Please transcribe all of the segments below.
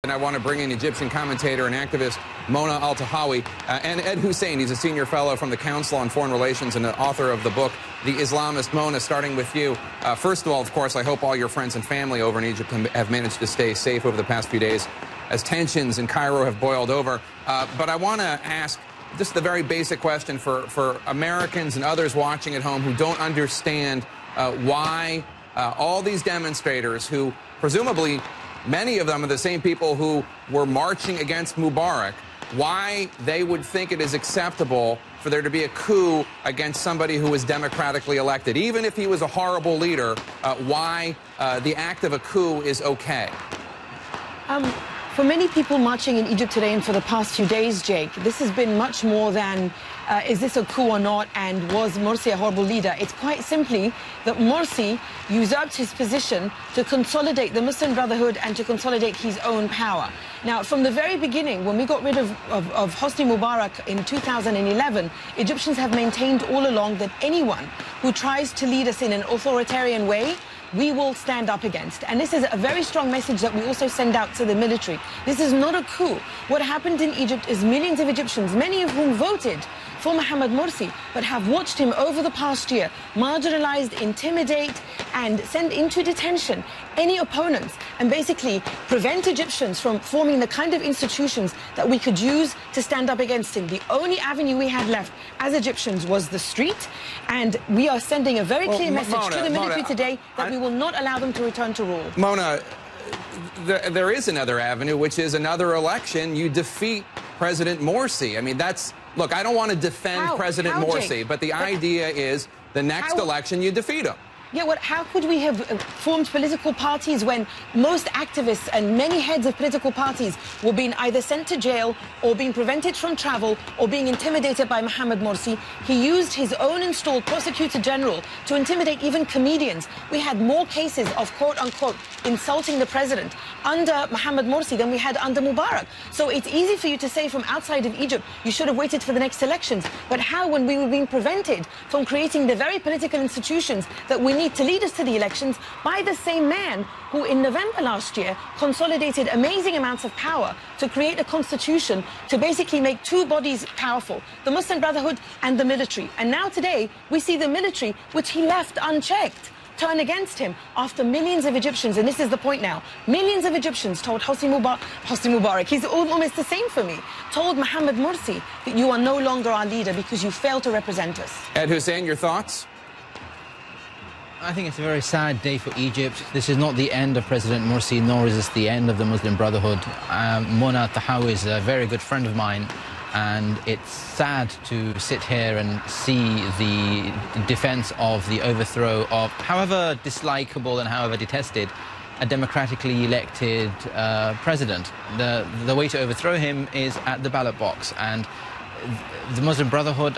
And I want to bring in Egyptian commentator and activist Mona Eltahawy and Ed Hussain. He's a senior fellow from the Council on Foreign Relations and the author of the book, The Islamist. Mona, starting with you. First of all, of course, I hope all your friends and family over in Egypt have managed to stay safe over the past few days as tensions in Cairo have boiled over. But I want to ask just the very basic question for Americans and others watching at home who don't understand why all these demonstrators, who presumably many of them are the same people who were marching against Mubarak, why they would think it is acceptable for there to be a coup against somebody who was democratically elected. Even if he was a horrible leader, why the act of a coup is okay. For many people marching in Egypt today and for the past few days, Jake, this has been much more than is this a coup or not, and was Morsi a horrible leader? It's quite simply that Morsi usurped his position to consolidate the Muslim Brotherhood and to consolidate his own power. Now, from the very beginning, when we got rid of Hosni Mubarak in 2011, Egyptians have maintained all along that anyone who tries to lead us in an authoritarian way, we will stand up against. And this is a very strong message that we also send out to the military. This is not a coup. What happened in Egypt is millions of Egyptians, many of whom voted for Mohamed Morsi, but have watched him over the past year marginalized, intimidate, and send into detention any opponents, and basically prevent Egyptians from forming the kind of institutions that we could use to stand up against him. The only avenue we had left as Egyptians was the street, and we are sending a very clear message to the military today that we will not allow them to return to rule. Mona, there is another avenue, which is another election. You defeat President Morsi. I mean, that's... Look, I don't want to defend President Morsi, but the idea is the next election you defeat him. Yeah, well, how could we have formed political parties when most activists and many heads of political parties were being either sent to jail or being prevented from travel or being intimidated by Mohamed Morsi? He used his own installed prosecutor general to intimidate even comedians. We had more cases of quote-unquote insulting the president under Mohamed Morsi than we had under Mubarak. So it's easy for you to say from outside of Egypt, you should have waited for the next elections. But how, when we were being prevented from creating the very political institutions that we need to lead us to the elections by the same man who in November last year consolidated amazing amounts of power to create a constitution to basically make two bodies powerful, the Muslim Brotherhood and the military. And now today we see the military, which he left unchecked, turn against him after millions of Egyptians, and this is the point now, millions of Egyptians told Hosni Mubarak, he's almost the same for me, told Mohamed Morsi that you are no longer our leader because you fail to represent us. Ed Hussain, your thoughts? I think it's a very sad day for Egypt. This is not the end of President Morsi, nor is this the end of the Muslim Brotherhood. Mona Eltahawy is a very good friend of mine, and it's sad to sit here and see the defense of the overthrow of, however dislikable and however detested, a democratically elected president. The way to overthrow him is at the ballot box, and the Muslim Brotherhood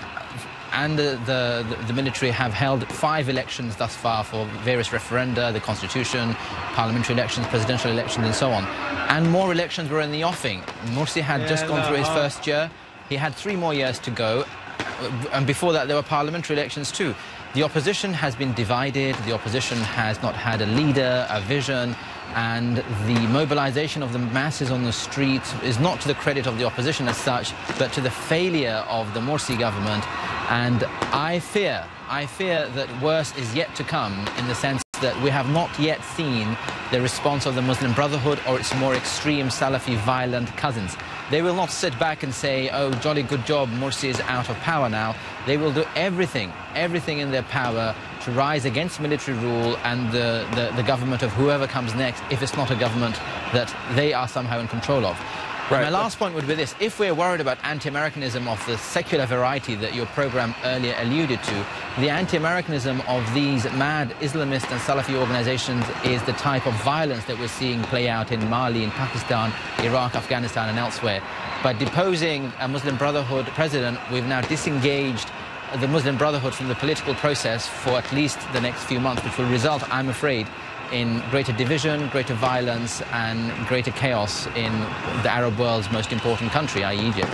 and the military have held 5 elections thus far for various referenda, the constitution, parliamentary elections, presidential elections, and so on. And more elections were in the offing. Morsi had just gone through his first year. He had 3 more years to go. And before that, there were parliamentary elections too. The opposition has been divided. The opposition has not had a leader, a vision. And the mobilization of the masses on the streets is not to the credit of the opposition as such, but to the failure of the Morsi government. And I fear that worse is yet to come, in the sense that we have not yet seen the response of the Muslim Brotherhood or its more extreme Salafi violent cousins. They will not sit back and say, oh, jolly good job, Morsi is out of power now. They will do everything in their power to rise against military rule and the government of whoever comes next, if it's not a government that they are somehow in control of. Right. My last point would be this: if we're worried about anti-Americanism of the secular variety that your program earlier alluded to, the anti-Americanism of these mad Islamist and Salafi organizations is the type of violence that we're seeing play out in Mali, in Pakistan, Iraq, Afghanistan, and elsewhere. By deposing a Muslim Brotherhood president, we've now disengaged the Muslim Brotherhood from the political process for at least the next few months, which will result, I'm afraid, in greater division, greater violence, and greater chaos in the Arab world's most important country, i.e. Egypt.